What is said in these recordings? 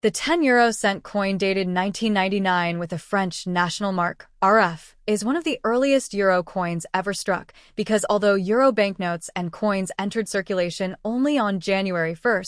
The 10 cent coin dated 1999 with a French national mark, RF, is one of the earliest euro coins ever struck because although euro banknotes and coins entered circulation only on January 1,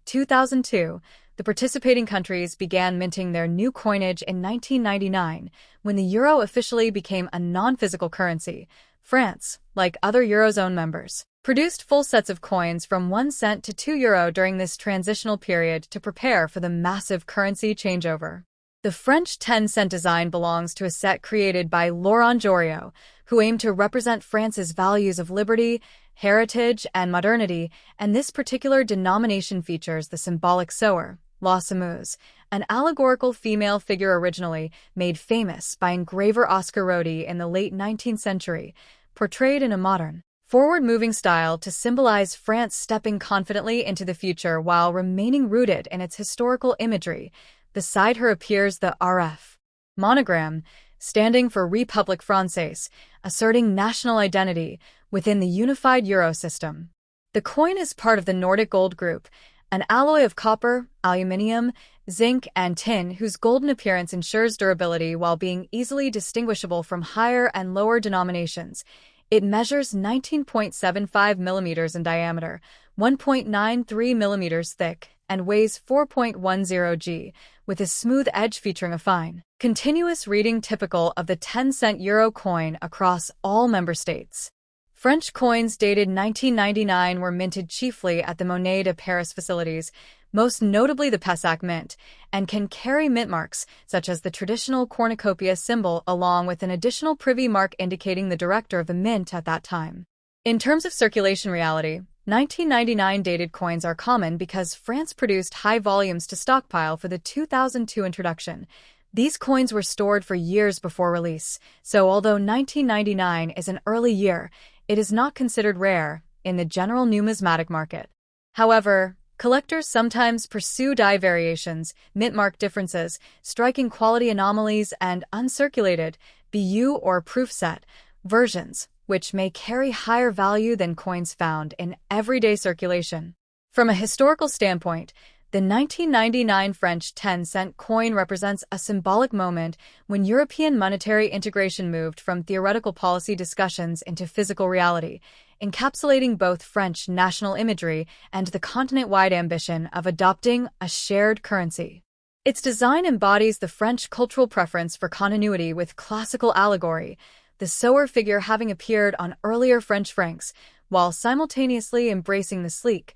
2002, the participating countries began minting their new coinage in 1999 when the euro officially became a non-physical currency. France, like other Eurozone members, produced full sets of coins from 1 cent to €2 during this transitional period to prepare for the massive currency changeover. The French 10-cent design belongs to a set created by Laurent Joriot, who aimed to represent France's values of liberty, heritage, and modernity, and this particular denomination features the symbolic sewer, la semeuse, an allegorical female figure originally made famous by engraver Oscar Rodi in the late 19th century, portrayed in a modern, forward-moving style to symbolize France stepping confidently into the future while remaining rooted in its historical imagery. Beside her appears the RF monogram, standing for République Française, asserting national identity within the unified euro system. The coin is part of the Nordic gold group, an alloy of copper, aluminium, zinc, and tin whose golden appearance ensures durability while being easily distinguishable from higher and lower denominations. It measures 19.75 millimeters in diameter, 1.93 millimeters thick, and weighs 4.10 g, with a smooth edge featuring a fine, continuous reading typical of the 10-cent euro coin across all member states. French coins dated 1999 were minted chiefly at the Monnaie de Paris facilities, most notably the Pessac Mint, and can carry mint marks, such as the traditional cornucopia symbol along with an additional privy mark indicating the director of the mint at that time. In terms of circulation reality, 1999 dated coins are common because France produced high volumes to stockpile for the 2002 introduction. These coins were stored for years before release, so although 1999 is an early year, it is not considered rare in the general numismatic market. However, collectors sometimes pursue die variations, mint mark differences, striking quality anomalies, and uncirculated BU or proof set versions, which may carry higher value than coins found in everyday circulation. From a historical standpoint, the 1999 French 10-cent coin represents a symbolic moment when European monetary integration moved from theoretical policy discussions into physical reality, encapsulating both French national imagery and the continent-wide ambition of adopting a shared currency. Its design embodies the French cultural preference for continuity with classical allegory, the sewer figure having appeared on earlier French francs, while simultaneously embracing the sleek,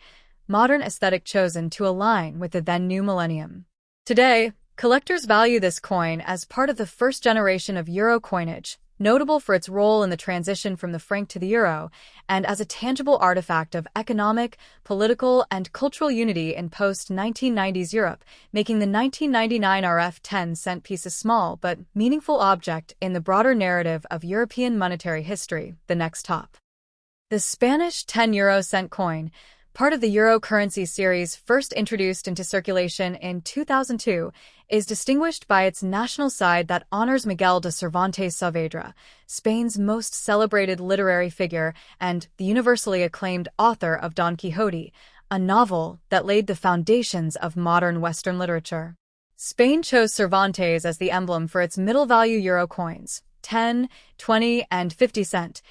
modern aesthetic chosen to align with the then-new millennium. Today, collectors value this coin as part of the first generation of euro coinage, notable for its role in the transition from the franc to the euro, and as a tangible artifact of economic, political, and cultural unity in post-1990s Europe, making the 1999 RF 10-cent piece a small but meaningful object in the broader narrative of European monetary history. The next top. The Spanish 10 cent coin, part of the euro currency series first introduced into circulation in 2002, is distinguished by its national side that honors Miguel de Cervantes Saavedra, Spain's most celebrated literary figure and the universally acclaimed author of Don Quixote, a novel that laid the foundations of modern Western literature. Spain chose Cervantes as the emblem for its middle-value euro coins, 10, 20, and 50 cent,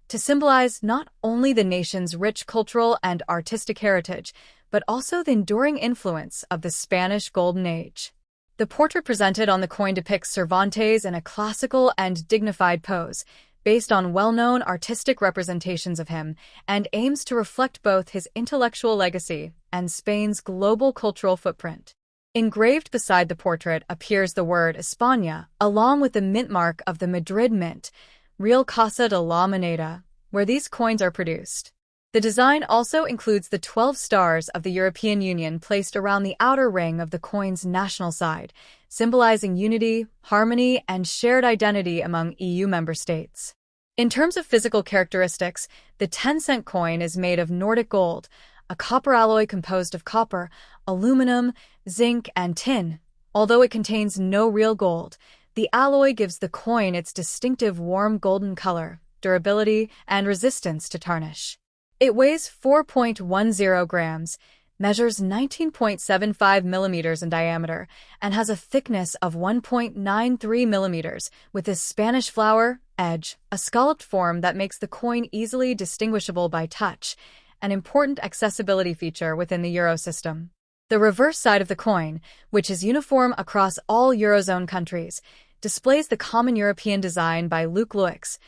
to symbolize not only the nation's rich cultural and artistic heritage, but also the enduring influence of the Spanish Golden Age. The portrait presented on the coin depicts Cervantes in a classical and dignified pose, based on well-known artistic representations of him, and aims to reflect both his intellectual legacy and Spain's global cultural footprint. Engraved beside the portrait appears the word España, along with the mint mark of the Madrid Mint, Real Casa de la Moneda, where these coins are produced. The design also includes the 12 stars of the European Union placed around the outer ring of the coin's national side, symbolizing unity, harmony, and shared identity among EU member states. In terms of physical characteristics, the 10-cent coin is made of Nordic gold, a copper alloy composed of copper, aluminum, zinc, and tin. Although it contains no real gold, the alloy gives the coin its distinctive warm golden color, durability, and resistance to tarnish. It weighs 4.10 grams, measures 19.75 millimeters in diameter and has a thickness of 1.93 millimeters, with this Spanish flower edge, a scalloped form that makes the coin easily distinguishable by touch, an important accessibility feature within the euro system. The reverse side of the coin, which is uniform across all Eurozone countries, displays the common European design by Luc Louix,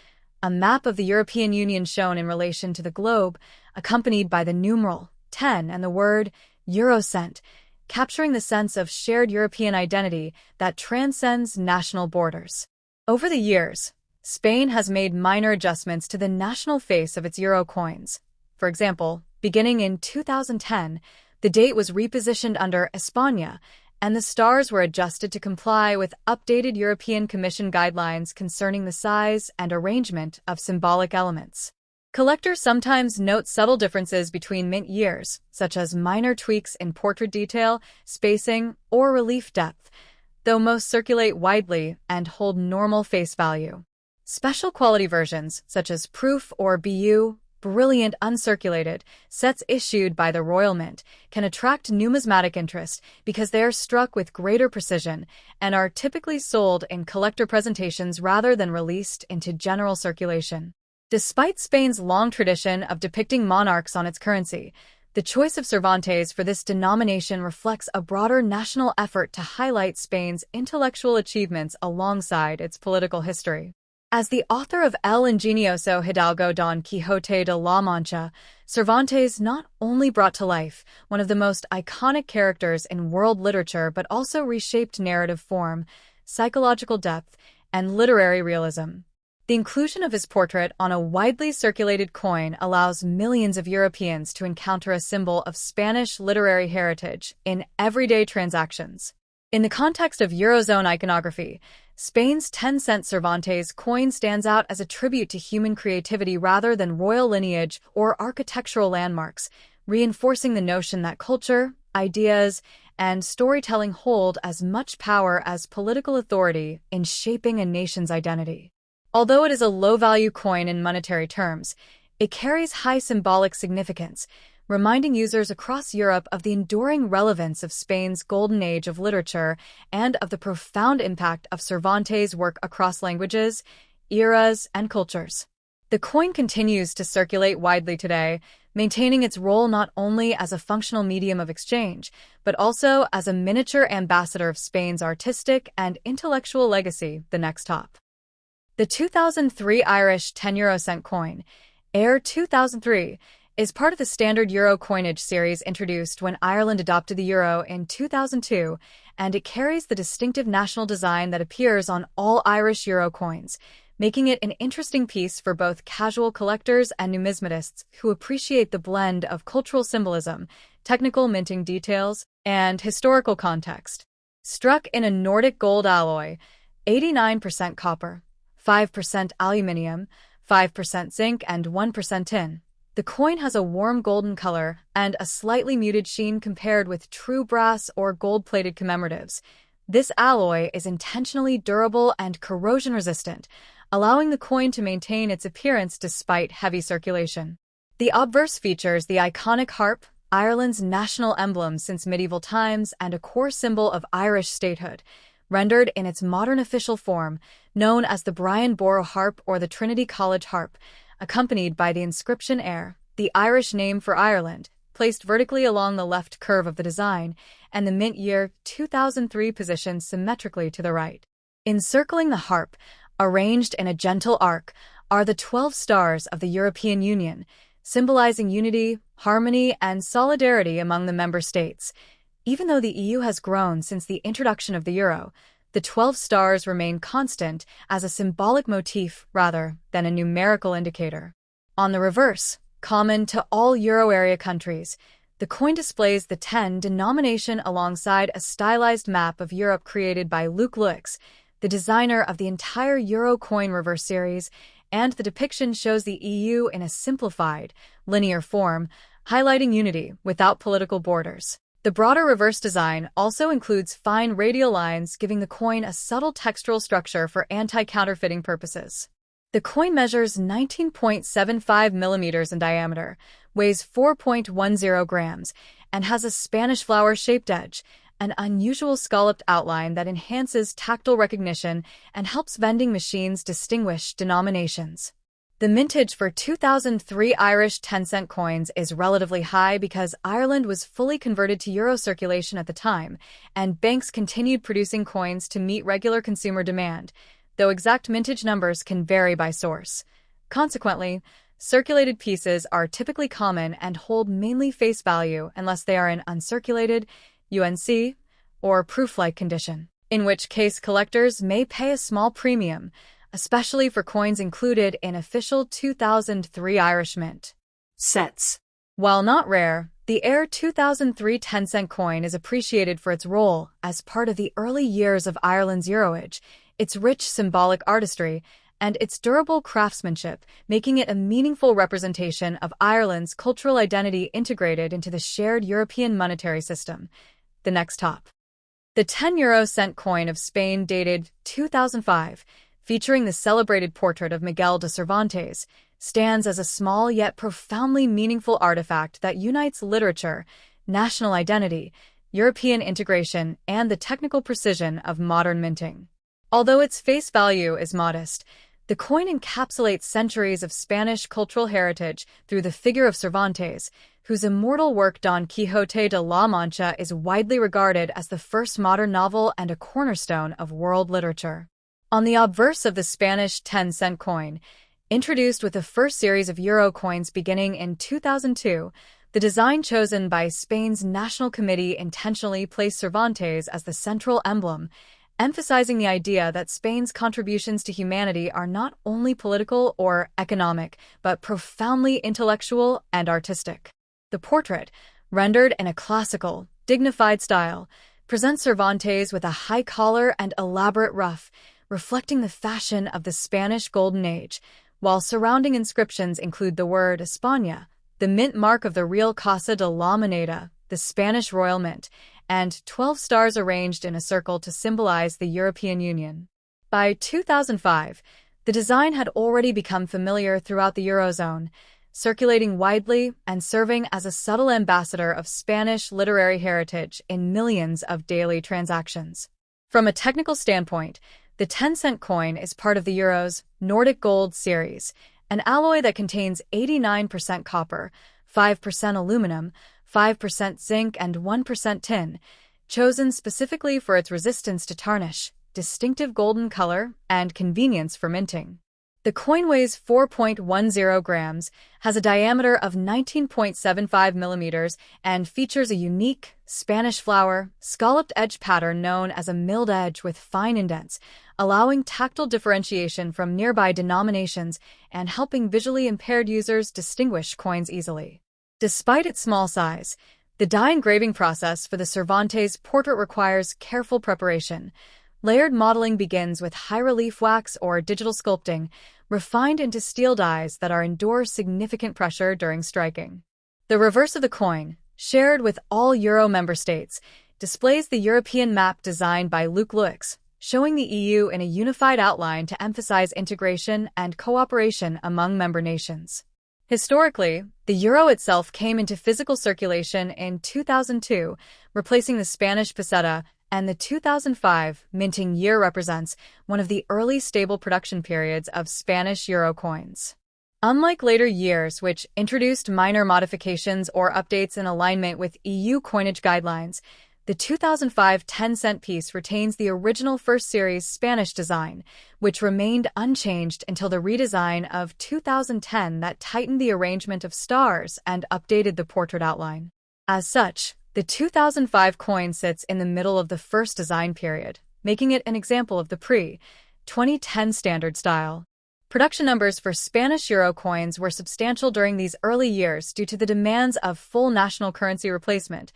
a map of the European Union shown in relation to the globe, accompanied by the numeral 10 and the word Eurocent, capturing the sense of shared European identity that transcends national borders. Over the years, Spain has made minor adjustments to the national face of its euro coins. For example, beginning in 2010, the date was repositioned under España, and the stars were adjusted to comply with updated European Commission guidelines concerning the size and arrangement of symbolic elements. Collectors sometimes note subtle differences between mint years, such as minor tweaks in portrait detail, spacing, or relief depth, though most circulate widely and hold normal face value. Special quality versions, such as proof or BU, brilliant uncirculated, sets issued by the Royal Mint, can attract numismatic interest because they are struck with greater precision and are typically sold in collector presentations rather than released into general circulation. Despite Spain's long tradition of depicting monarchs on its currency, the choice of Cervantes for this denomination reflects a broader national effort to highlight Spain's intellectual achievements alongside its political history. As the author of El Ingenioso Hidalgo Don Quixote de la Mancha, Cervantes not only brought to life one of the most iconic characters in world literature but also reshaped narrative form, psychological depth, and literary realism. The inclusion of his portrait on a widely circulated coin allows millions of Europeans to encounter a symbol of Spanish literary heritage in everyday transactions. In the context of Eurozone iconography, Spain's 10-cent Cervantes coin stands out as a tribute to human creativity rather than royal lineage or architectural landmarks, reinforcing the notion that culture, ideas, and storytelling hold as much power as political authority in shaping a nation's identity. Although it is a low-value coin in monetary terms, it carries high symbolic significance, reminding users across Europe of the enduring relevance of Spain's golden age of literature and of the profound impact of Cervantes' work across languages, eras, and cultures. The coin continues to circulate widely today, maintaining its role not only as a functional medium of exchange, but also as a miniature ambassador of Spain's artistic and intellectual legacy. The next top. The 2003 Irish 10 € coin, Air 2003, is part of the standard euro coinage series introduced when Ireland adopted the euro in 2002, and it carries the distinctive national design that appears on all Irish euro coins, making it an interesting piece for both casual collectors and numismatists who appreciate the blend of cultural symbolism, technical minting details, and historical context. Struck in a Nordic gold alloy, 89% copper, 5% aluminium, 5% zinc, and 1% tin. The coin has a warm golden color and a slightly muted sheen compared with true brass or gold-plated commemoratives. This alloy is intentionally durable and corrosion-resistant, allowing the coin to maintain its appearance despite heavy circulation. The obverse features the iconic harp, Ireland's national emblem since medieval times and a core symbol of Irish statehood, rendered in its modern official form, known as the Brian Boru harp or the Trinity College harp, accompanied by the inscription Air, the Irish name for Ireland, placed vertically along the left curve of the design, and the mint year 2003 positioned symmetrically to the right. Encircling the harp, arranged in a gentle arc, are the 12 stars of the European Union, symbolizing unity, harmony, and solidarity among the member states. Even though the EU has grown since the introduction of the euro, the 12 stars remain constant as a symbolic motif rather than a numerical indicator. On the reverse, common to all euro area countries, the coin displays the 10 denomination alongside a stylized map of Europe created by Luc Louix, the designer of the entire euro coin reverse series, and the depiction shows the EU in a simplified, linear form, highlighting unity without political borders. The broader reverse design also includes fine radial lines, giving the coin a subtle textural structure for anti-counterfeiting purposes. The coin measures 19.75 millimeters in diameter, weighs 4.10 grams, and has a Spanish flower-shaped edge, an unusual scalloped outline that enhances tactile recognition and helps vending machines distinguish denominations. The mintage for 2003 Irish 10-cent coins is relatively high because Ireland was fully converted to euro circulation at the time, and banks continued producing coins to meet regular consumer demand, though exact mintage numbers can vary by source. Consequently, circulated pieces are typically common and hold mainly face value unless they are in uncirculated, UNC, or proof-like condition, in which case collectors may pay a small premium, especially for coins included in official 2003 Irish Mint. Sets. While not rare, the Ayr 2003 10-cent coin is appreciated for its role as part of the early years of Ireland's Euroage, its rich symbolic artistry, and its durable craftsmanship, making it a meaningful representation of Ireland's cultural identity integrated into the shared European monetary system. The next top. The 10 cent coin of Spain dated 2005, featuring the celebrated portrait of Miguel de Cervantes, stands as a small yet profoundly meaningful artifact that unites literature, national identity, European integration, and the technical precision of modern minting. Although its face value is modest, the coin encapsulates centuries of Spanish cultural heritage through the figure of Cervantes, whose immortal work Don Quixote de la Mancha is widely regarded as the first modern novel and a cornerstone of world literature. On the obverse of the Spanish 10-cent coin, introduced with the first series of euro coins beginning in 2002, the design chosen by Spain's National Committee intentionally placed Cervantes as the central emblem, emphasizing the idea that Spain's contributions to humanity are not only political or economic, but profoundly intellectual and artistic. The portrait, rendered in a classical, dignified style, presents Cervantes with a high collar and elaborate ruff, reflecting the fashion of the Spanish Golden Age, while surrounding inscriptions include the word España, the mint mark of the Real Casa de la Moneda, the Spanish royal mint, and 12 stars arranged in a circle to symbolize the European Union. By 2005, the design had already become familiar throughout the Eurozone, circulating widely and serving as a subtle ambassador of Spanish literary heritage in millions of daily transactions. From a technical standpoint, the 10-cent coin is part of the euro's Nordic Gold series, an alloy that contains 89% copper, 5% aluminum, 5% zinc, and 1% tin, chosen specifically for its resistance to tarnish, distinctive golden color, and convenience for minting. The coin weighs 4.10 grams, has a diameter of 19.75 millimeters, and features a unique, Spanish flower, scalloped edge pattern known as a milled edge with fine indents, allowing tactile differentiation from nearby denominations and helping visually impaired users distinguish coins easily. Despite its small size, the die engraving process for the Cervantes portrait requires careful preparation. Layered modeling begins with high-relief wax or digital sculpting, refined into steel dies that are endure significant pressure during striking. The reverse of the coin, shared with all Euro member states, displays the European map designed by Luc Luix, showing the EU in a unified outline to emphasize integration and cooperation among member nations. Historically, the euro itself came into physical circulation in 2002, replacing the Spanish peseta, and the 2005 minting year represents one of the early stable production periods of Spanish euro coins. Unlike later years, which introduced minor modifications or updates in alignment with EU coinage guidelines, the 2005 10-cent piece retains the original first series Spanish design, which remained unchanged until the redesign of 2010 that tightened the arrangement of stars and updated the portrait outline. As such, the 2005 coin sits in the middle of the first design period, making it an example of the pre-2010 standard style. Production numbers for Spanish euro coins were substantial during these early years due to the demands of full national currency replacement,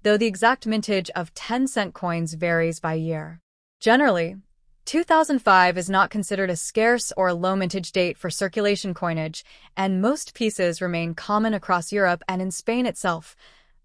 though the exact mintage of 10-cent coins varies by year. Generally, 2005 is not considered a scarce or low mintage date for circulation coinage, and most pieces remain common across Europe and in Spain itself,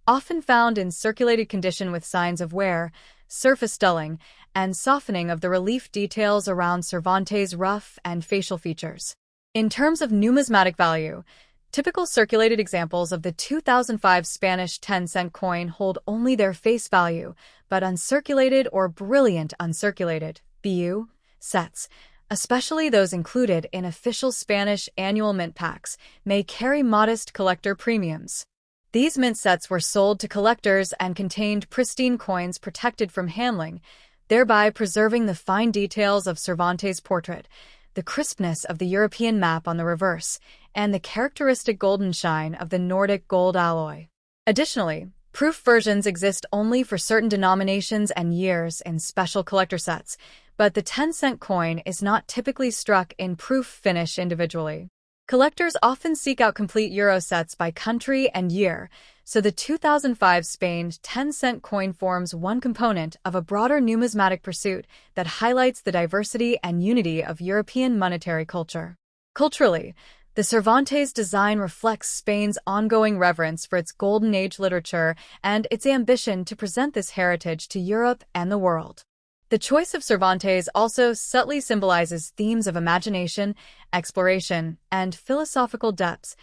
often found in circulated condition with signs of wear, surface dulling, and softening of the relief details around Cervantes' rough and facial features. In terms of numismatic value, Typical circulated examples of the 2005 Spanish 10-cent coin hold only their face value, but uncirculated or brilliant uncirculated (BU) sets, especially those included in official Spanish annual mint packs, may carry modest collector premiums. These mint sets were sold to collectors and contained pristine coins protected from handling, thereby preserving the fine details of Cervantes' portrait, the crispness of the European map on the reverse, and the characteristic golden shine of the Nordic gold alloy. Additionally, proof versions exist only for certain denominations and years in special collector sets, but the 10-cent coin is not typically struck in proof finish individually. Collectors often seek out complete euro sets by country and year, so the 2005 Spain 10-cent coin forms one component of a broader numismatic pursuit that highlights the diversity and unity of European monetary culture. Culturally, the Cervantes design reflects Spain's ongoing reverence for its Golden Age literature and its ambition to present this heritage to Europe and the world. The choice of Cervantes also subtly symbolizes themes of imagination, exploration, and philosophical depths,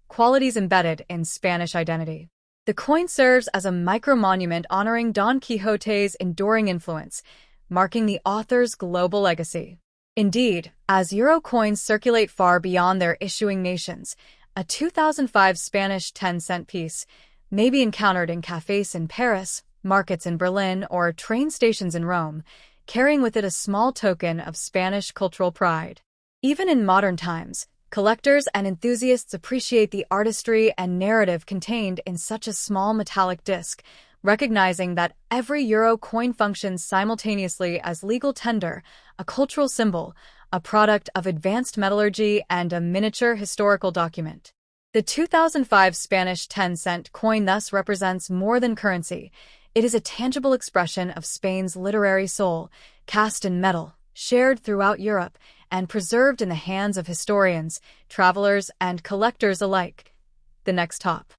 qualities embedded in Spanish identity. The coin serves as a micro-monument honoring Don Quixote's enduring influence, marking the author's global legacy. Indeed, as euro coins circulate far beyond their issuing nations, a 2005 Spanish 10-cent piece may be encountered in cafes in Paris, markets in Berlin, or train stations in Rome, carrying with it a small token of Spanish cultural pride. Even in modern times, collectors and enthusiasts appreciate the artistry and narrative contained in such a small metallic disc, recognizing that every euro coin functions simultaneously as legal tender, a cultural symbol, a product of advanced metallurgy, and a miniature historical document. The 2005 Spanish 10-cent coin thus represents more than currency. It is a tangible expression of Spain's literary soul, cast in metal, shared throughout Europe, and preserved in the hands of historians, travelers, and collectors alike. The next top.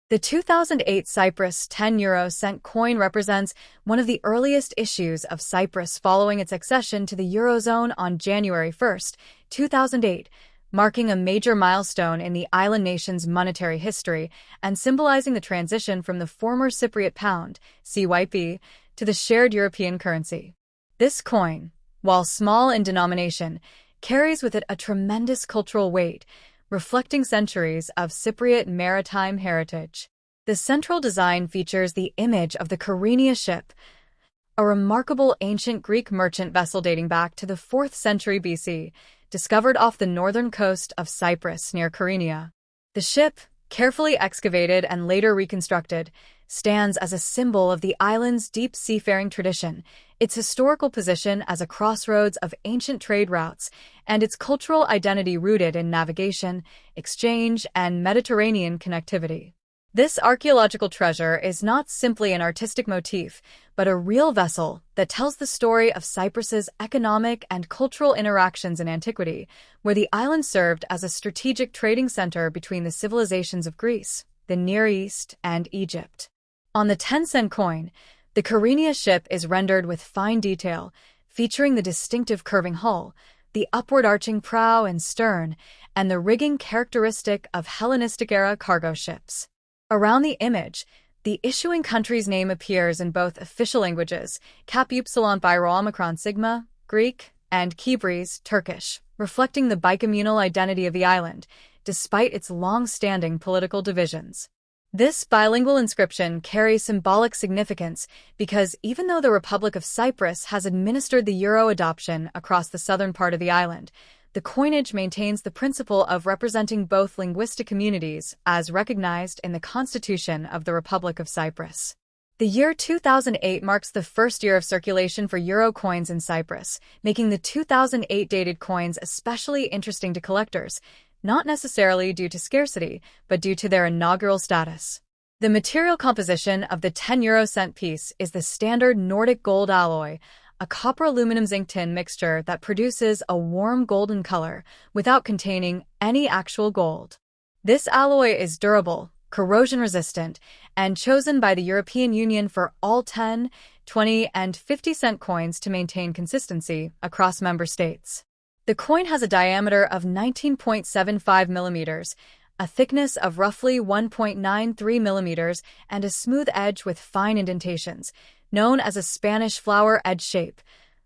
The 2008 Cyprus 10 euro cent coin represents one of the earliest issues of Cyprus following its accession to the Eurozone on January 1, 2008, marking a major milestone in the island nation's monetary history and symbolizing the transition from the former Cypriot pound, CYP, to the shared European currency. This coin, while small in denomination, carries with it a tremendous cultural weight, reflecting centuries of Cypriot maritime heritage. The central design features the image of the Kyrenia ship, a remarkable ancient Greek merchant vessel dating back to the 4th century BC, discovered off the northern coast of Cyprus near Kyrenia. The ship, carefully excavated and later reconstructed, stands as a symbol of the island's deep seafaring tradition, its historical position as a crossroads of ancient trade routes, and its cultural identity rooted in navigation, exchange, and Mediterranean connectivity. This archaeological treasure is not simply an artistic motif, but a real vessel that tells the story of Cyprus's economic and cultural interactions in antiquity, where the island served as a strategic trading center between the civilizations of Greece, the Near East, and Egypt. On the 10-cent coin, the Kyrenia ship is rendered with fine detail, featuring the distinctive curving hull, the upward arching prow and stern, and the rigging characteristic of Hellenistic-era cargo ships. Around the image, the issuing country's name appears in both official languages, Cap Upsilon by Rho Omicron Sigma, Greek, and Kibris, Turkish, reflecting the bicommunal identity of the island, despite its long-standing political divisions. This bilingual inscription carries symbolic significance because even though the Republic of Cyprus has administered the euro adoption across the southern part of the island, the coinage maintains the principle of representing both linguistic communities as recognized in the Constitution of the Republic of Cyprus. The year 2008 marks the first year of circulation for euro coins in Cyprus, making the 2008 dated coins especially interesting to collectors, not necessarily due to scarcity, but due to their inaugural status. The material composition of the 10 euro cent piece is the standard Nordic gold alloy, a copper aluminum zinc tin mixture that produces a warm golden color without containing any actual gold. This alloy is durable, corrosion-resistant, and chosen by the European Union for all 10, 20, and 50-cent coins to maintain consistency across member states. The coin has a diameter of 19.75 millimeters, a thickness of roughly 1.93 millimeters and a smooth edge with fine indentations, known as a Spanish flower edge shape.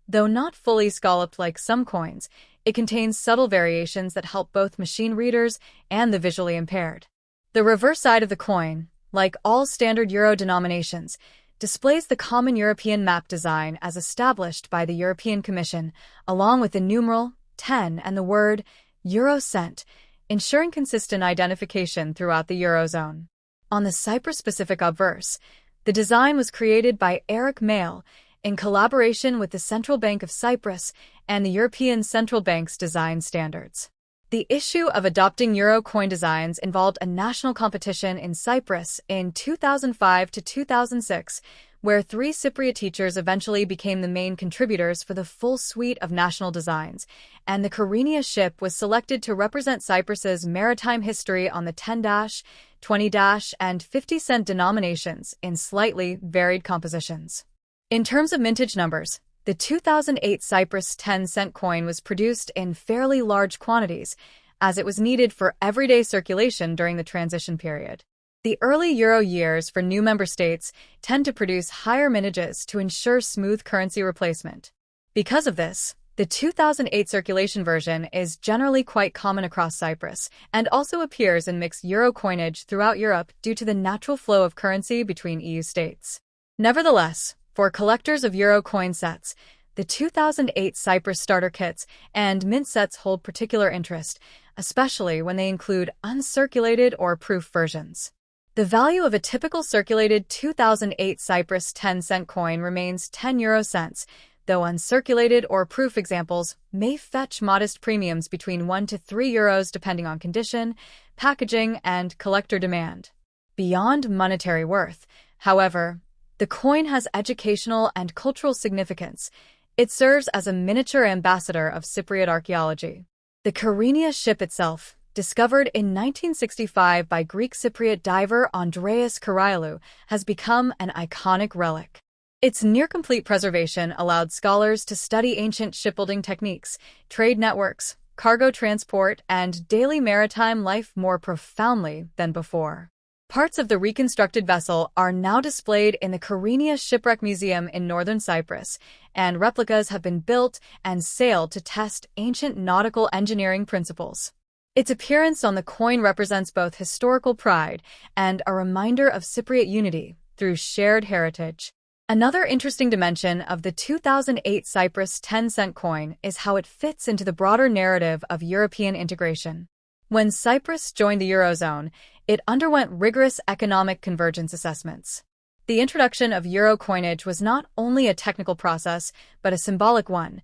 Though not fully scalloped like some coins, it contains subtle variations that help both machine readers and the visually impaired. The reverse side of the coin, like all standard euro denominations, displays the common European map design as established by the European Commission, along with the numeral 10 and the word euro cent, ensuring consistent identification throughout the Eurozone. On the Cyprus-specific obverse, the design was created by Eric Mayle in collaboration with the Central Bank of Cyprus and the European Central Bank's design standards. The issue of adopting euro coin designs involved a national competition in Cyprus in 2005 to 2006, where 3 Cypriot teachers eventually became the main contributors for the full suite of national designs, and the Kyrenia ship was selected to represent Cyprus's maritime history on the 10-, 20-, and 50-cent denominations in slightly varied compositions. In terms of mintage numbers, the 2008 Cyprus 10-cent coin was produced in fairly large quantities, as it was needed for everyday circulation during the transition period. The early euro years for new member states tend to produce higher mintages to ensure smooth currency replacement. Because of this, the 2008 circulation version is generally quite common across Cyprus and also appears in mixed euro coinage throughout Europe due to the natural flow of currency between EU states. Nevertheless, for collectors of euro coin sets, the 2008 Cyprus starter kits and mint sets hold particular interest, especially when they include uncirculated or proof versions. The value of a typical circulated 2008 Cyprus 10-cent coin remains 10 euro cents, though uncirculated or proof examples may fetch modest premiums between 1 to 3 euros depending on condition, packaging, and collector demand. Beyond monetary worth, however, the coin has educational and cultural significance. It serves as a miniature ambassador of Cypriot archaeology. The Kyrenia ship itself, discovered in 1965 by Greek Cypriot diver Andreas Kyrielou, has become an iconic relic. Its near-complete preservation allowed scholars to study ancient shipbuilding techniques, trade networks, cargo transport, and daily maritime life more profoundly than before. Parts of the reconstructed vessel are now displayed in the Kyrenia Shipwreck Museum in northern Cyprus, and replicas have been built and sailed to test ancient nautical engineering principles. Its appearance on the coin represents both historical pride and a reminder of Cypriot unity through shared heritage. Another interesting dimension of the 2008 Cyprus 10-cent coin is how it fits into the broader narrative of European integration. When Cyprus joined the Eurozone, it underwent rigorous economic convergence assessments. The introduction of euro coinage was not only a technical process, but a symbolic one.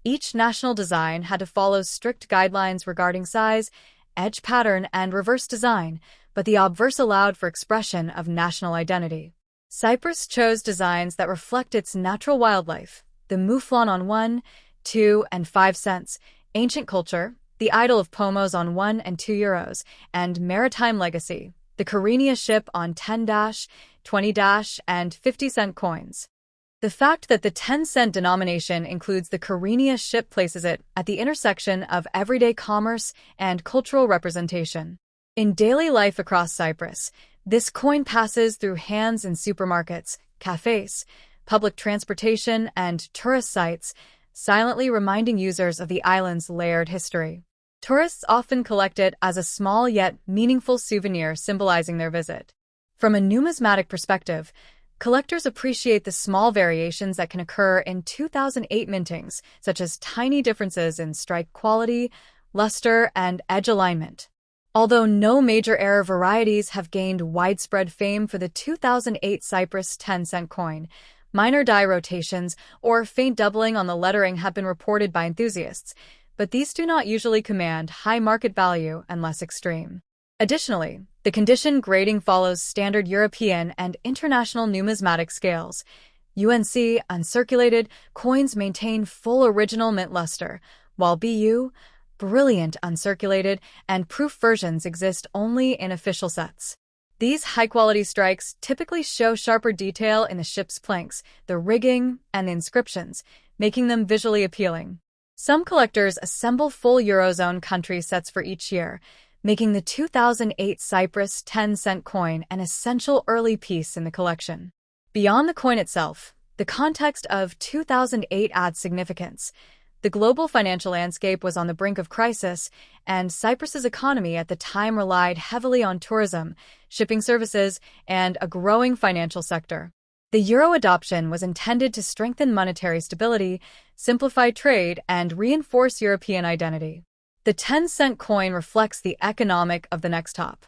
Each national design had to follow strict guidelines regarding size, edge pattern, and reverse design, but the obverse allowed for expression of national identity. Cyprus chose designs that reflect its natural wildlife, the mouflon on 1, 2, and 5 cents, ancient culture, the idol of pomos on 1 and 2 euros, and maritime legacy, the Kyrenia ship on 10-, 20-, and 50-cent coins. The fact that the 10-cent denomination includes the Kyrenia ship places it at the intersection of everyday commerce and cultural representation. In daily life across Cyprus, this coin passes through hands in supermarkets, cafes, public transportation, and tourist sites, silently reminding users of the island's layered history. Tourists often collect it as a small yet meaningful souvenir symbolizing their visit. From a numismatic perspective, collectors appreciate the small variations that can occur in 2008 mintings, such as tiny differences in strike quality, luster, and edge alignment. Although no major error varieties have gained widespread fame for the 2008 Cyprus 10-cent coin, minor die rotations or faint doubling on the lettering have been reported by enthusiasts, but these do not usually command high market value unless extreme. Additionally, the condition grading follows standard European and international numismatic scales. UNC uncirculated coins maintain full original mint luster, while BU, brilliant uncirculated, and proof versions exist only in official sets. These high-quality strikes typically show sharper detail in the ship's planks, the rigging, and the inscriptions, making them visually appealing. Some collectors assemble full Eurozone country sets for each year, making the 2008 Cyprus 10-cent coin an essential early piece in the collection. Beyond the coin itself, the context of 2008 adds significance. The global financial landscape was on the brink of crisis, and Cyprus's economy at the time relied heavily on tourism, shipping services, and a growing financial sector. The euro adoption was intended to strengthen monetary stability, simplify trade, and reinforce European identity. The 10-cent coin reflects the economic of the next top.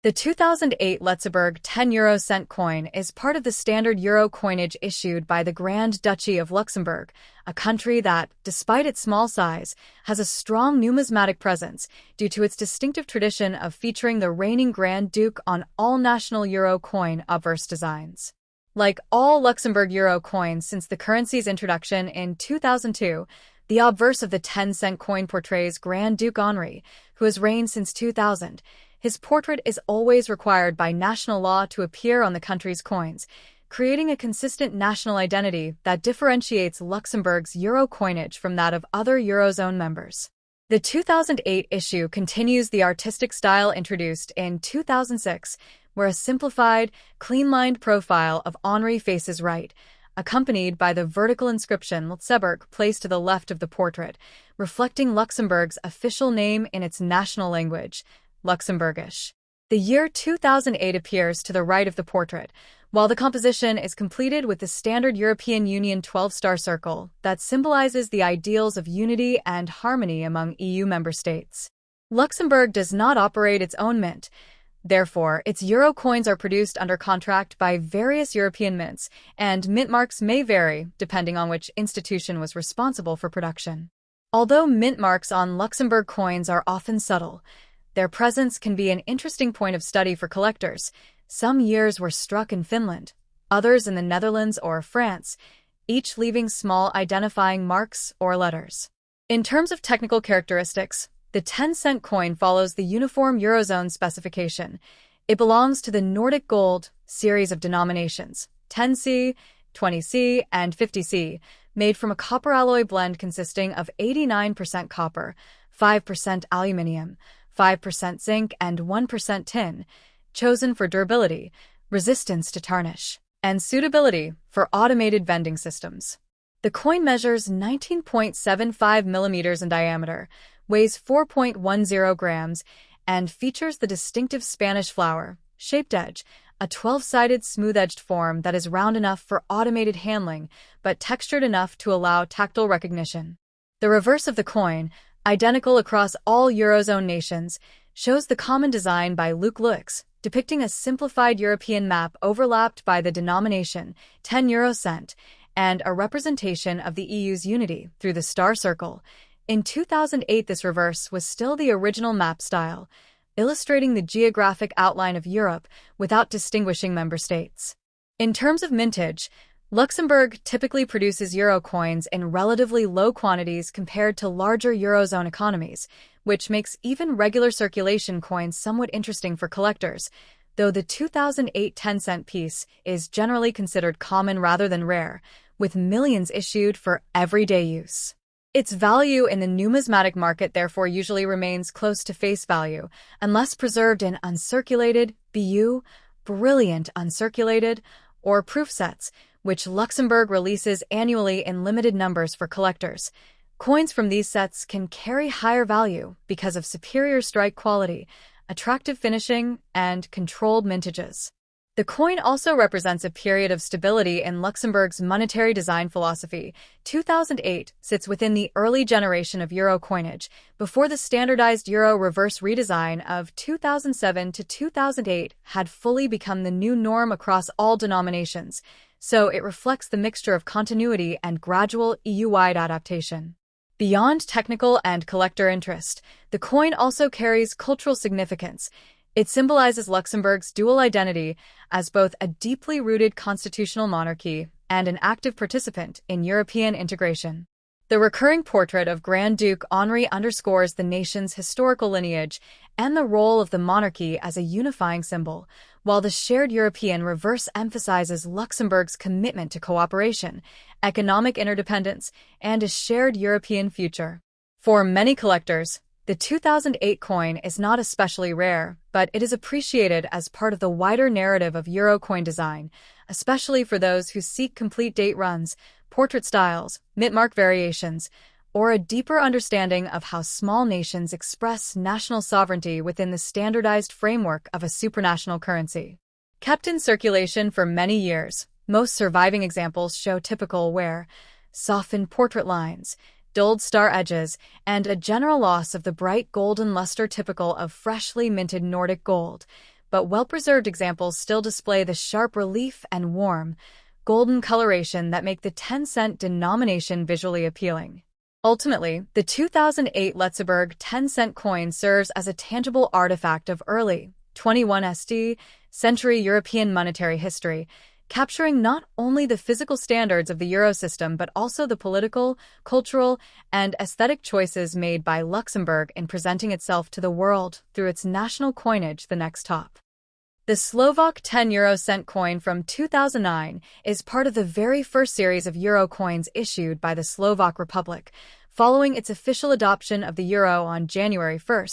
The 2008 Luxembourg 10 cent coin is part of the standard euro coinage issued by the Grand Duchy of Luxembourg, a country that, despite its small size, has a strong numismatic presence due to its distinctive tradition of featuring the reigning Grand Duke on all national euro coin obverse designs. Like all Luxembourg euro coins since the currency's introduction in 2002, the obverse of the 10-cent coin portrays Grand Duke Henri, who has reigned since 2000. His portrait is always required by national law to appear on the country's coins, creating a consistent national identity that differentiates Luxembourg's euro coinage from that of other Eurozone members. The 2008 issue continues the artistic style introduced in 2006, where a simplified, clean-lined profile of Henri faces right, accompanied by the vertical inscription Luxembourg placed to the left of the portrait, reflecting Luxembourg's official name in its national language, Luxembourgish. The year 2008 appears to the right of the portrait, while the composition is completed with the standard European Union 12-star circle that symbolizes the ideals of unity and harmony among EU member states. Luxembourg does not operate its own mint. Therefore, its euro coins are produced under contract by various European mints, and mint marks may vary depending on which institution was responsible for production. Although mint marks on Luxembourg coins are often subtle, their presence can be an interesting point of study for collectors. Some years were struck in Finland, others in the Netherlands or France, each leaving small identifying marks or letters. In terms of technical characteristics, the 10-cent coin follows the uniform Eurozone specification. It belongs to the Nordic Gold series of denominations, 10C, 20C, and 50C, made from a copper alloy blend consisting of 89% copper, 5% aluminium, 5% zinc, and 1% tin, chosen for durability, resistance to tarnish, and suitability for automated vending systems. The coin measures 19.75 millimeters in diameter, weighs 4.10 grams, and features the distinctive Spanish flower, shaped edge, a 12-sided smooth-edged form that is round enough for automated handling, but textured enough to allow tactile recognition. The reverse of the coin, identical across all Eurozone nations, shows the common design by Luc Lux, depicting a simplified European map overlapped by the denomination 10 cent, and a representation of the EU's unity through the star circle. In 2008, this reverse was still the original map style, illustrating the geographic outline of Europe without distinguishing member states. In terms of mintage, Luxembourg typically produces euro coins in relatively low quantities compared to larger Eurozone economies, which makes even regular circulation coins somewhat interesting for collectors, though the 2008 10-cent piece is generally considered common rather than rare, with millions issued for everyday use. Its value in the numismatic market therefore usually remains close to face value, unless preserved in uncirculated, brilliant uncirculated, or proof sets, which Luxembourg releases annually in limited numbers for collectors. Coins from these sets can carry higher value because of superior strike quality, attractive finishing, and controlled mintages. The coin also represents a period of stability in Luxembourg's monetary design philosophy. 2008 sits within the early generation of euro coinage, before the standardized euro reverse redesign of 2007 to 2008 had fully become the new norm across all denominations, so it reflects the mixture of continuity and gradual EU-wide adaptation. Beyond technical and collector interest, the coin also carries cultural significance. It symbolizes Luxembourg's dual identity as both a deeply rooted constitutional monarchy and an active participant in European integration. The recurring portrait of Grand Duke Henri underscores the nation's historical lineage and the role of the monarchy as a unifying symbol, while the shared European reverse emphasizes Luxembourg's commitment to cooperation, economic interdependence, and a shared European future. For many collectors, The 2008 coin is not especially rare, but it is appreciated as part of the wider narrative of Euro coin design, especially for those who seek complete date runs, portrait styles, mint-mark variations, or a deeper understanding of how small nations express national sovereignty within the standardized framework of a supranational currency. Kept in circulation for many years, most surviving examples show typical wear, softened portrait lines, dulled star edges, and a general loss of the bright golden luster typical of freshly minted Nordic gold, but well-preserved examples still display the sharp relief and warm, golden coloration that make the 10-cent denomination visually appealing. Ultimately, the 2008 Luxembourg 10-cent coin serves as a tangible artifact of early 21st century European monetary history, capturing not only the physical standards of the euro system but also the political, cultural, and aesthetic choices made by Luxembourg in presenting itself to the world through its national coinage, the next top. The Slovak 10 euro cent coin from 2009 is part of the very first series of euro coins issued by the Slovak Republic, following its official adoption of the euro on January 1,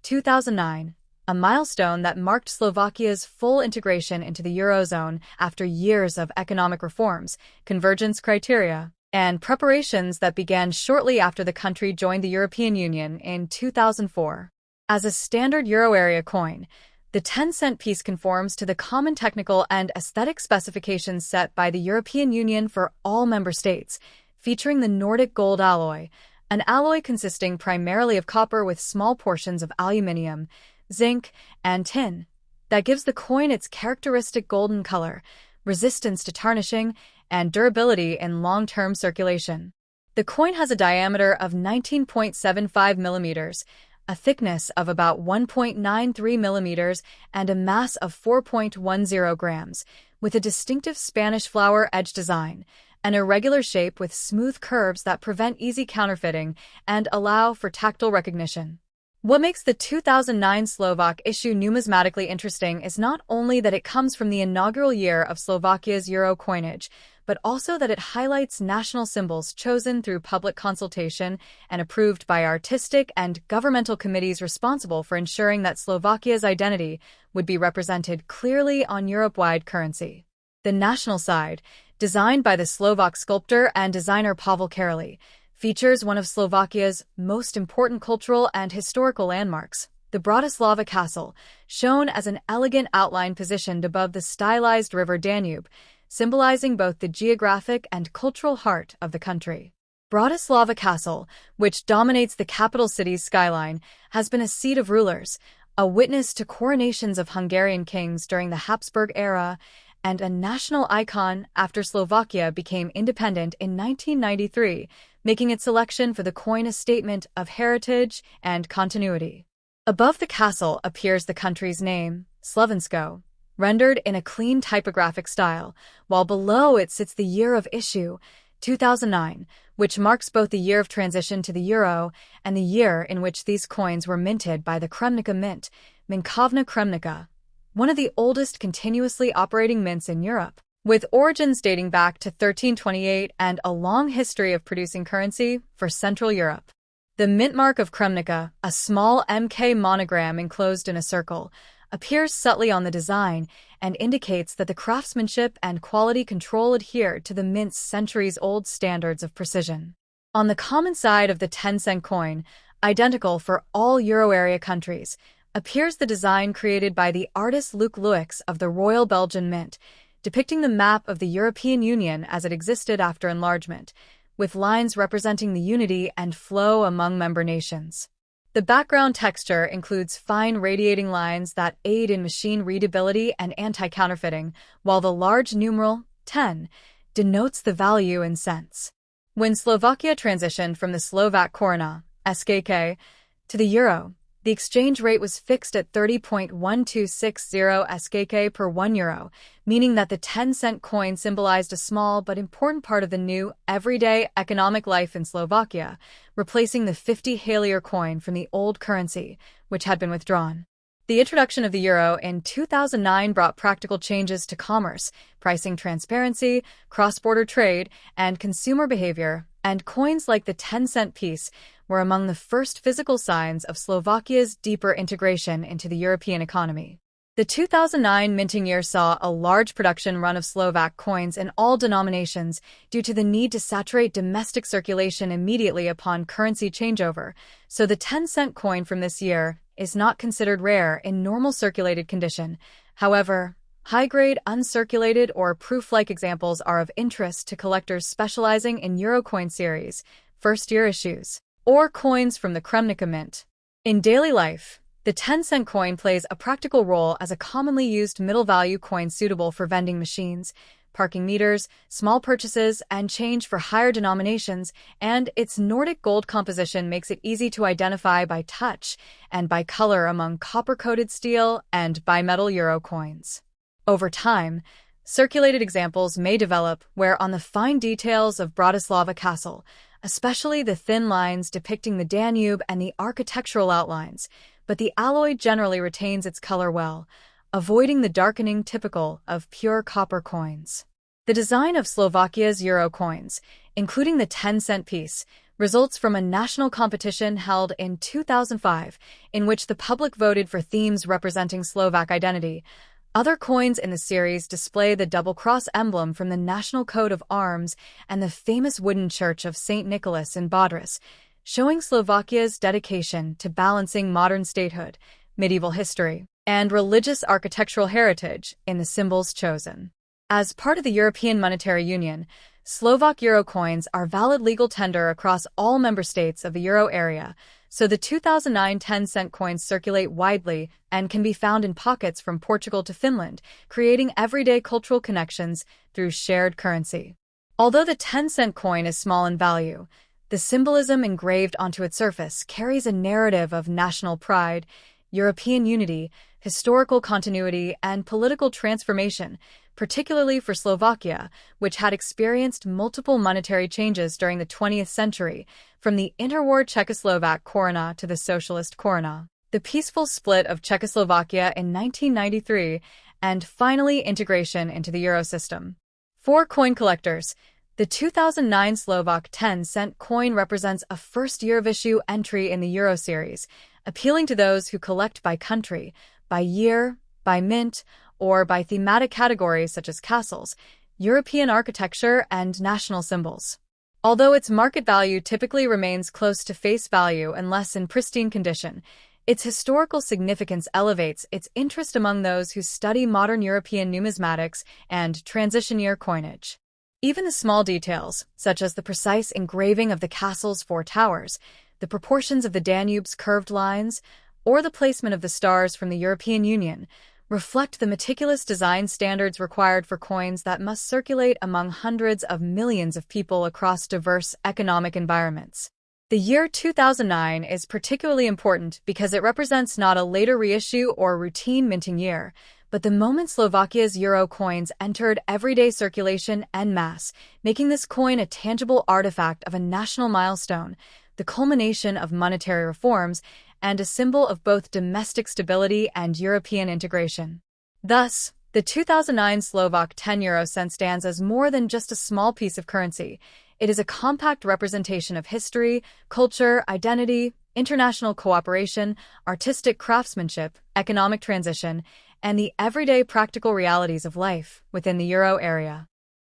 2009. A milestone that marked Slovakia's full integration into the Eurozone after years of economic reforms, convergence criteria, and preparations that began shortly after the country joined the European Union in 2004. As a standard euro area coin, the 10-cent piece conforms to the common technical and aesthetic specifications set by the European Union for all member states, featuring the Nordic gold alloy, an alloy consisting primarily of copper with small portions of aluminium, zinc, and tin, that gives the coin its characteristic golden color, resistance to tarnishing, and durability in long-term circulation. The coin has a diameter of 19.75 millimeters, a thickness of about 1.93 millimeters, and a mass of 4.10 grams, with a distinctive Spanish flower edge design, an irregular shape with smooth curves that prevent easy counterfeiting and allow for tactile recognition. What makes the 2009 Slovak issue numismatically interesting is not only that it comes from the inaugural year of Slovakia's euro coinage, but also that it highlights national symbols chosen through public consultation and approved by artistic and governmental committees responsible for ensuring that Slovakia's identity would be represented clearly on Europe-wide currency. The national side, designed by the Slovak sculptor and designer Pavel Karely, features one of Slovakia's most important cultural and historical landmarks, the Bratislava Castle, shown as an elegant outline positioned above the stylized river Danube, symbolizing both the geographic and cultural heart of the country. Bratislava Castle, which dominates the capital city's skyline, has been a seat of rulers, a witness to coronations of Hungarian kings during the Habsburg era, and a national icon after Slovakia became independent in 1993, making its selection for the coin a statement of heritage and continuity. Above the castle appears the country's name, Slovensko, rendered in a clean typographic style, while below it sits the year of issue, 2009, which marks both the year of transition to the euro and the year in which these coins were minted by the Kremnica Mint, Minkovna Kremnica, one of the oldest continuously operating mints in Europe. With origins dating back to 1328 and a long history of producing currency for Central Europe. The mint mark of Kremnica, a small MK monogram enclosed in a circle, appears subtly on the design and indicates that the craftsmanship and quality control adhere to the mint's centuries-old standards of precision. On the common side of the 10-cent coin, identical for all euro area countries, appears the design created by the artist Luc Luyx of the Royal Belgian Mint, depicting the map of the European Union as it existed after enlargement, with lines representing the unity and flow among member nations. The background texture includes fine radiating lines that aid in machine readability and anti-counterfeiting, while the large numeral 10 denotes the value in cents. When Slovakia transitioned from the Slovak koruna, SKK, to the euro, the exchange rate was fixed at 30.1260 SKK per €1, meaning that the 10-cent coin symbolized a small but important part of the new, everyday economic life in Slovakia, replacing the 50 haleur coin from the old currency, which had been withdrawn. The introduction of the euro in 2009 brought practical changes to commerce, pricing transparency, cross-border trade, and consumer behavior, and coins like the 10-cent piece were among the first physical signs of Slovakia's deeper integration into the European economy. The 2009 minting year saw a large production run of Slovak coins in all denominations due to the need to saturate domestic circulation immediately upon currency changeover, so the 10-cent coin from this year is not considered rare in normal circulated condition. However, high-grade, uncirculated, or proof-like examples are of interest to collectors specializing in Eurocoin series, first-year issues, or coins from the Kremnica mint. In daily life, the 10-cent coin plays a practical role as a commonly used middle-value coin suitable for vending machines, parking meters, small purchases, and change for higher denominations, and its Nordic gold composition makes it easy to identify by touch and by color among copper-coated steel and bimetal euro coins. Over time, circulated examples may develop where on the fine details of Bratislava Castle, especially the thin lines depicting the Danube and the architectural outlines, but the alloy generally retains its color well, avoiding the darkening typical of pure copper coins. The design of Slovakia's euro coins, including the 10-cent piece, results from a national competition held in 2005 in which the public voted for themes representing Slovak identity. Other coins in the series display the double-cross emblem from the national coat of arms and the famous wooden church of St. Nicholas in Bodris, showing Slovakia's dedication to balancing modern statehood, medieval history, and religious architectural heritage in the symbols chosen. As part of the European Monetary Union, Slovak euro coins are valid legal tender across all member states of the euro area, so the 2009 10-cent coins circulate widely and can be found in pockets from Portugal to Finland, creating everyday cultural connections through shared currency. Although the 10-cent coin is small in value, the symbolism engraved onto its surface carries a narrative of national pride, European unity, historical continuity, and political transformation, particularly for Slovakia, which had experienced multiple monetary changes during the 20th century, from the interwar Czechoslovak koruna to the socialist koruna, the peaceful split of Czechoslovakia in 1993, and finally integration into the euro system. For coin collectors, the 2009 Slovak 10-cent coin represents a first-year-of-issue entry in the Euro series, appealing to those who collect by country, by year, by mint, or by thematic categories such as castles, European architecture, and national symbols. Although its market value typically remains close to face value unless in pristine condition, its historical significance elevates its interest among those who study modern European numismatics and transition-year coinage. Even the small details, such as the precise engraving of the castle's 4 towers, the proportions of the Danube's curved lines, or the placement of the stars from the European Union, reflect the meticulous design standards required for coins that must circulate among hundreds of millions of people across diverse economic environments. The year 2009 is particularly important because it represents not a later reissue or routine minting year, but the moment Slovakia's euro coins entered everyday circulation en masse, making this coin a tangible artifact of a national milestone, the culmination of monetary reforms, and a symbol of both domestic stability and European integration. Thus, the 2009 Slovak 10 euro cent stands as more than just a small piece of currency. It is a compact representation of history, culture, identity, international cooperation, artistic craftsmanship, economic transition, and the everyday practical realities of life within the euro area.